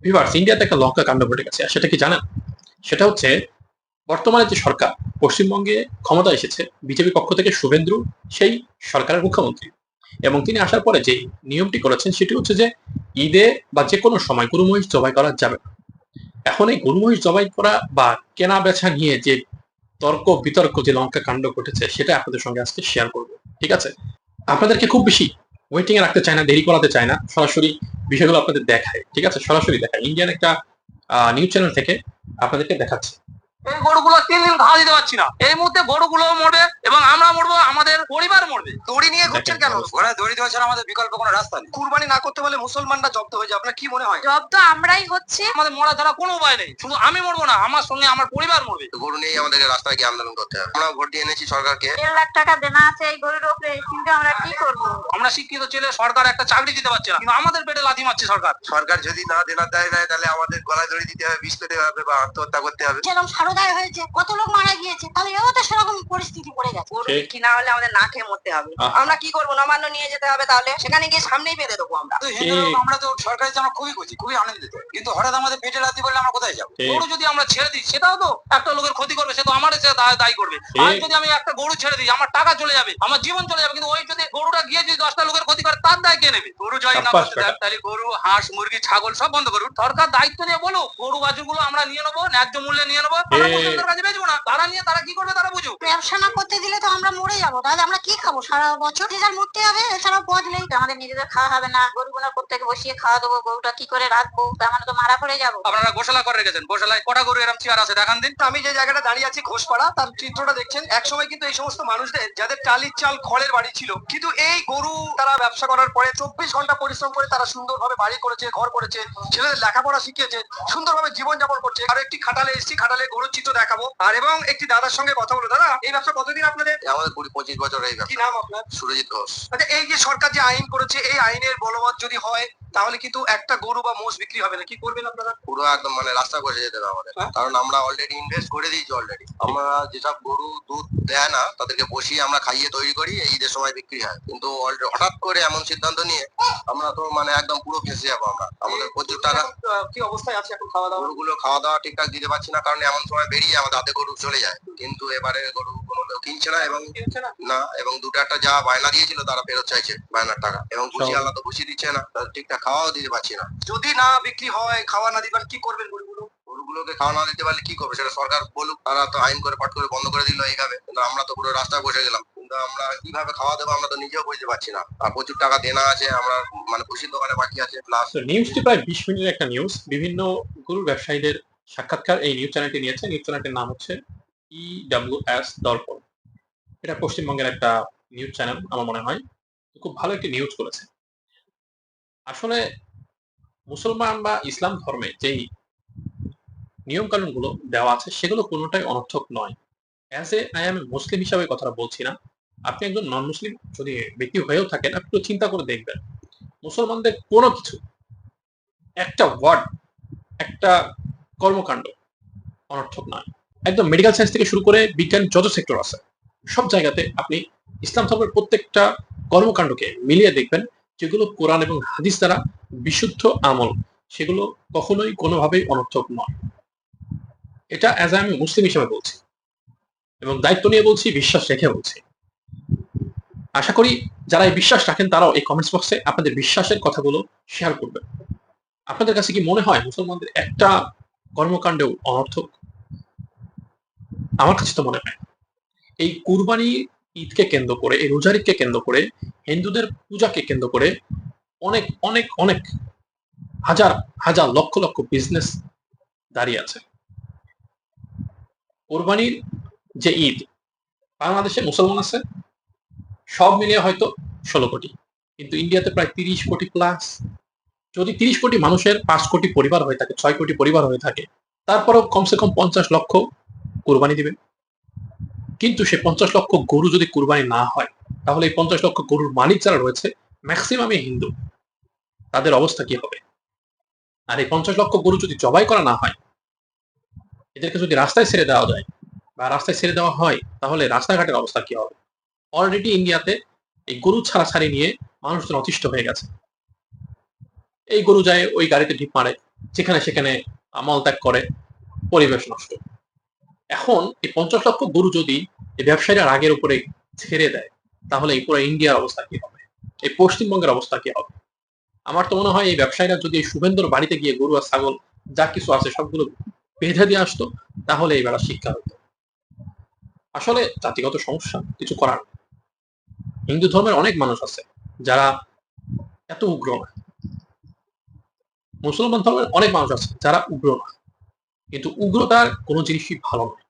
Viewers, ইন্ডিয়াতে একটা লঙ্কা কাণ্ড ঘটে গেছে। আর সেটা কি জানেন? সেটা হচ্ছে বর্তমানে যে সরকার পশ্চিমবঙ্গে ক্ষমতায় এসেছে বিজেপি পক্ষ থেকে শুভেন্দু সেই সরকারের মুখ্যমন্ত্রী, এবং তিনি আসার পরে যে নিয়মটি করেছেন সেটি হচ্ছে যে ঈদে বা যে কোনো সময় গরু মহিষ জবাই করা যাবে না। এখন এই গরু মহিষ জবাই করা বা কেনা বেচা নিয়ে যে তর্ক বিতর্ক, যে লঙ্কা কাণ্ড ঘটেছে সেটা আপনাদের সঙ্গে আজকে শেয়ার করব। ঠিক আছে? আপনাদেরকে খুব বেশি ওয়েটিং এ রাখতে চায় না, দেরি করাতে চায় না, সরাসরি বিষয়গুলো আপনাদের দেখায়। ঠিক আছে? সরাসরি দেখায় ইন্ডিয়ান একটা নিউজ চ্যানেল থেকে আপনাদেরকে দেখাচ্ছে। এই গরুগুলো 3 দিন ঘা দিতে পারছি না, এই মুহূর্তে গরুগুলো মরবে এবং আমরা মরবো, আমাদের পরিবার মরবে। দড়ি নিয়ে ঘুরছেন কেন? ওরা দড়ি দেওয়া ছাড়া আমাদের বিকল্প কোনো রাস্তা নেই। কুরবানি না করতে বলে মুসলমানরা জব্দ হয়ে যায়, আপনার কি মনে হয়? জব্দ আমরাই হচ্ছে। আমাদের মরা ছাড়া কোনো উপায় নেই, শুধু আমি মরবো না, আমার সঙ্গে আমার পরিবার মরবে। গরু নিয়ে আমাদেরকে রাস্তায় গিয়ে আন্দোলন করতে হবে। আমরা ভোট দিয়ে এনেছি সরকারকে, 1.5 লাখ টাকা দেনা আছে এই গরুর উপরে, কিন্তু আমরা কি করবো? আমরা শিক্ষিত ছেলে, সরকার একটা চাকরি দিতে পারছে না, কিন্তু আমাদের পেটে লাথি মারছে সরকার। সরকার যদি না দেনা দেয় না, তাহলে আমাদের গলায় দড়ি দিতে হবে, বিষ পেতে হবে বা আত্মহত্যা করতে হবে। যেরকম সারদায় হয়েছে, কত লোক মারা গিয়েছে, তাহলে এও তো সেরকম পরিস্থিতি পড়ে গেছে। গরু বিক্রি না হলে আমাদের না খেয়ে মরতে হবে। আমরা কি করবো? নবান্ন নিয়ে যেতে হবে, তাহলে সেখানে গিয়ে সামনেই বেঁধে দেবো আমরা। তো আমরা তো সরকারি আমরা খুবই খুশি, খুবই আনন্দিত, কিন্তু হঠাৎ আমাদের পেটে লাথি বললে আমরা কোথায় যাবো? গরু যদি আমরা ছেড়ে দিই, সেটাও তো একটা লোকের ক্ষতি করবে, সে তো আমার দায়ী করবে। আর যদি আমি একটা গরু ছেড়ে দিই, আমার টাকা চলে যাবে, আমার জীবন চলে যাবে, কিন্তু ওই যদি গরুটা গিয়ে যদি 10টা লোকের ক্ষতি করে, তার দায় কে নেবে? গরু জয় না করতে দেয়, তাহলে গরু, হাঁস, মুরগি, ছাগল সব বন্ধ করুন। সরকার দায়িত্ব নিয়ে বলো, গরু বাছুরগুলো আমরা নিয়ে নেবো, ন্যায্য মূল্যে নিয়ে নেবো, আমরা মুসলিমদের কাছে বেচবো না। তারা নিয়ে তারা কি করবে তারা বুঝুক। ব্যবসা না করতে দিলে তো আমরা মরে যাবো, তাহলে আমরা কি খাবো সারা বছর? যে যার মরতে হবে, এছাড়াও পথ নেই। আমাদের নিজেদের খাওয়া হবে না, গরুগুলো প্রত্যেকে বসিয়ে খাওয়া দেবো, গরুটা কি করে রাখবো? আমরা তো মারা পড়ে যাবো। আপনারা গোশালা করে রেখেছেন, গোশালায় কটা গরু এরকম চেয়ার আছে দেখান দিন। আমি যে জায়গাটা দাঁড়িয়ে আছি ঘোষপাড়া, তার চিত্রটা দেখছেন। এক সময় কিন্তু এই সমস্ত মানুষদের, যাদের টালির চাল খড়ের বাড়ি ছিল, কিন্তু এই গরু তারা ব্যবসা করার পরে 24 ঘন্টা পরিশ্রম করে তারা সুন্দরভাবে বাড়ি করেছে, ঘর করেছে, ছেলেদের লেখাপড়া শিখিয়েছে, সুন্দরভাবে জীবনযাপন করছে। আর একটি খাটালে এসেছি, খাটালে গরুর চিত্র দেখাবো আর এবং একটি দাদার সঙ্গে কথা বলো। দাদা, এই ব্যবসা কতদিন আপনাদের? আমাদের 20-25 বছর এই কি ব্যবসা। নাম আপনার? সুরজিৎ ঘোষ। আচ্ছা, এই যে সরকার যে আইন করেছে, এই আইনের বলবৎ যদি হয়, তাহলে কিন্তু একটা গরু বা মোষ বিক্রি হবে না, কি করবেন আপনারা? পুরো একদম মানে রাস্তা বসে যেতে হবে আমাদের, কারণ আমরা অলরেডি ইনভেস্ট করে দিয়েছি অলরেডি। আমরা যেসব গরু দুধ দেয় না তাদেরকে বসিয়ে আমরা খাইয়ে তৈরি করি, এই ঈদের সময় বিক্রি হয়। কিন্তু হঠাৎ করে এমন সিদ্ধান্ত নিয়ে আমরা তো মানে একদম পুরো ফেঁসে যাবো আমরা। আমাদের প্রচুর টাকা। কি অবস্থায় আছে এখন খাওয়া দাওয়া? গরুগুলো খাওয়া দাওয়া ঠিকঠাক দিতে পারছি না, কারণ এমন সময় বেরিয়ে আমাদের হাতে গরু চলে যায়। কিন্তু এবারে গরু কোনো কেউ কিনছে না, এবং না, এবং দুটো একটা যা বায়না দিয়েছিল তারা ফেরত চাইছে বায়নার টাকা, এবং ভুসি আলাদা ভুসি দিচ্ছে না, ঠিকঠাক খাওয়াও দিতে পারছি না। যদি না বিক্রি হয়, খাওয়া না দিবেন, কি করবেন গরুগুলো? গরুগুলোকে খাওয়া না দিতে পারলে কি করবে সেটা সরকার বলুক। তারা তো আইন করে পাট করে বন্ধ করে দিল এইভাবে, কিন্তু আমরা তো পুরো রাস্তায় বসে গেলাম। কিন্তু আমরা কিভাবে খাওয়া দেবো আমরা তো নিজেও বুঝতে পারছি না। আর প্রচুর টাকা দেনা আছে, আমরা মানে ভুসির দোকানে বাকি আছে প্লাস। নিউজটি প্রায় 20 মিনিটের একটা নিউজ। বিভিন্ন গরুর ব্যবসায়ীদের সাক্ষাৎকার এই নিউজ চ্যানেলটি নিয়েছে। নিউজ চ্যানেলটির নাম হচ্ছে EWS দর্পণ। এটা পশ্চিমবঙ্গের একটা নিউজ চ্যানেল আমার মনে হয়। খুব ভালো একটি নিউজ করেছে। আসলে মুসলমান বা ইসলাম ধর্মে যেই নিয়ম কানুনগুলো দেওয়া আছে সেগুলো কোনোটাই অনর্থক নয়। অ্যাজ এ আই এম মুসলিম হিসাবে কথাটা বলছি না। আপনি একজন নন মুসলিম যদি ব্যক্তি হয়েও থাকেন, আপনি একটু চিন্তা করে দেখবেন মুসলমানদের কোনো কিছু, একটা ওয়ার্ড, একটা কর্মকাণ্ড অনর্থক নয়। একদম মেডিকেল সায়েন্স থেকে শুরু করে বিজ্ঞান যত সেক্টর আছে সব জায়গাতে আপনি ইসলাম ধর্মের প্রত্যেকটা কর্মকাণ্ডকে মিলিয়ে দেখবেন, যেগুলো কোরআন এবং হাদিস দ্বারা বিশুদ্ধ আমল, সেগুলো কখনোই কোনোভাবেই অনর্থক নয়। এটা অ্যাজ আমি মুসলিম হিসেবে বলছি, এবং দায়িত্ব নিয়ে বলছি, বিশ্বাস রেখে বলছি। আশা করি যারা এই বিশ্বাস রাখেন তারাও এই কমেন্টস বক্সে আপনাদের বিশ্বাসের কথাগুলো শেয়ার করবেন। আপনাদের কাছে কি মনে হয় মুসলমানদের একটা কর্মকাণ্ডেও অনর্থক? আমার কাছে তো মনে হয় এই কুরবানি ঈদকে কেন্দ্র করে, এই রোজার ঈদকে কেন্দ্র করে, হিন্দুদের পূজাকে কেন্দ্র করে অনেক অনেক অনেক হাজার হাজার লক্ষ লক্ষ বিজনেস দাঁড়িয়ে আছে। কোরবানির যে ঈদ, বাংলাদেশে মুসলমান আছে সব মিলিয়ে হয়তো 16 কোটি, কিন্তু ইন্ডিয়াতে প্রায় 30 কোটি প্লাস। যদি 30 কোটি মানুষের 5 কোটি পরিবার হয়ে থাকে, 6 কোটি পরিবার হয়ে থাকে, তারপরেও কমসে কম 50 লক্ষ কোরবানি দিবে। কিন্তু সে 50 লক্ষ গরু যদি কোরবানি না হয়, তাহলে এই 50 লক্ষ গরুর মালিক যারা রয়েছে ম্যাক্সিমামই হিন্দু, তাদের অবস্থা কি হবে? আর এই 50 লক্ষ গরু যদি জবাই করা না হয়, এদেরকে যদি রাস্তায় ছেড়ে দেওয়া যায় বা রাস্তায় ছেড়ে দেওয়া হয়, তাহলে রাস্তাঘাটের অবস্থা কি হবে? অলরেডি ইন্ডিয়াতে এই গরু ছাড়াছাড়ি নিয়ে মানুষজন অতিষ্ঠ হয়ে গেছে। এই গরু যায় ওই গাড়িতে ঢিপ মারে, যেখানে সেখানে মলত্যাগ করে, পরিবেশ নষ্ট। এখন এই 50 লক্ষ গরু যদি এই ব্যবসায়ীরা রাগের উপরে ছেড়ে দেয়, তাহলে এই পুরো ইন্ডিয়ার অবস্থা কি হবে, এই পশ্চিমবঙ্গের অবস্থা কি হবে? আমার তো মনে হয় এই ব্যবসায়ীরা যদি এই শুভেন্দুর বাড়িতে গিয়ে গরু আর ছাগল যা কিছু আছে সবগুলো বেঁধে দিয়ে আসতো, তাহলে এই বেলা শিক্ষা হতো। আসলে জাতিগত সমস্যা, কিছু করার নেই। হিন্দু ধর্মের অনেক মানুষ আছে যারা এত উগ্র না, মুসলমান ধর্মের অনেক মানুষ আছে যারা উগ্র না, কিন্তু উগ্রতার কোনো জিনিসই ভালো নয়,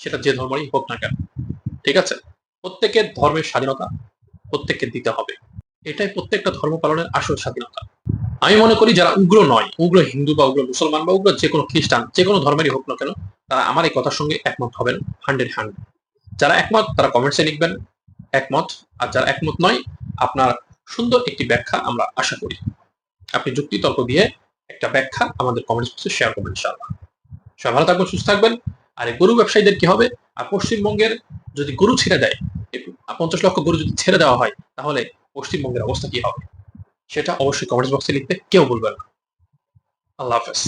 সেটা যে ধর্মেরই হোক না কেন। ঠিক আছে, প্রত্যেকের ধর্মের স্বাধীনতা প্রত্যেককে দিতে হবে, এটাই প্রত্যেকটা ধর্ম পালনের আসল স্বাধীনতা। আমি মনে করি যারা উগ্র নয়, উগ্র হিন্দু বা উগ্র মুসলমান বা উগ্র যে কোনো খ্রিস্টান, যে কোনো ধর্মেরই হোক না কেন, তারা আমার এই কথার সঙ্গে একমত হবেন 100%। যারা একমত তারা কমেন্টসে লিখবেন একমত, আর যারা একমত নয়, আপনার সুন্দর একটি ব্যাখ্যা আমরা আশা করি। আপনি যুক্তি তর্ক দিয়ে একটা ব্যাখ্যা আমাদের কমেন্টস বক্সে শেয়ার করবেন ইনশাআল্লাহ। সবাই ভালো থাকবেন, সুস্থ থাকবেন। আর এই গরু ব্যবসায়ীদের কি হবে, আর পশ্চিমবঙ্গের যদি গরু ছেড়ে দেয়, 50 লক্ষ গরু যদি ছেড়ে দেওয়া হয়, তাহলে পশ্চিমবঙ্গের অবস্থা কি হবে, সেটা অবশ্যই কমেন্টস বক্সে লিখতে কেউ বলবেন না। আল্লাহ হাফেজ।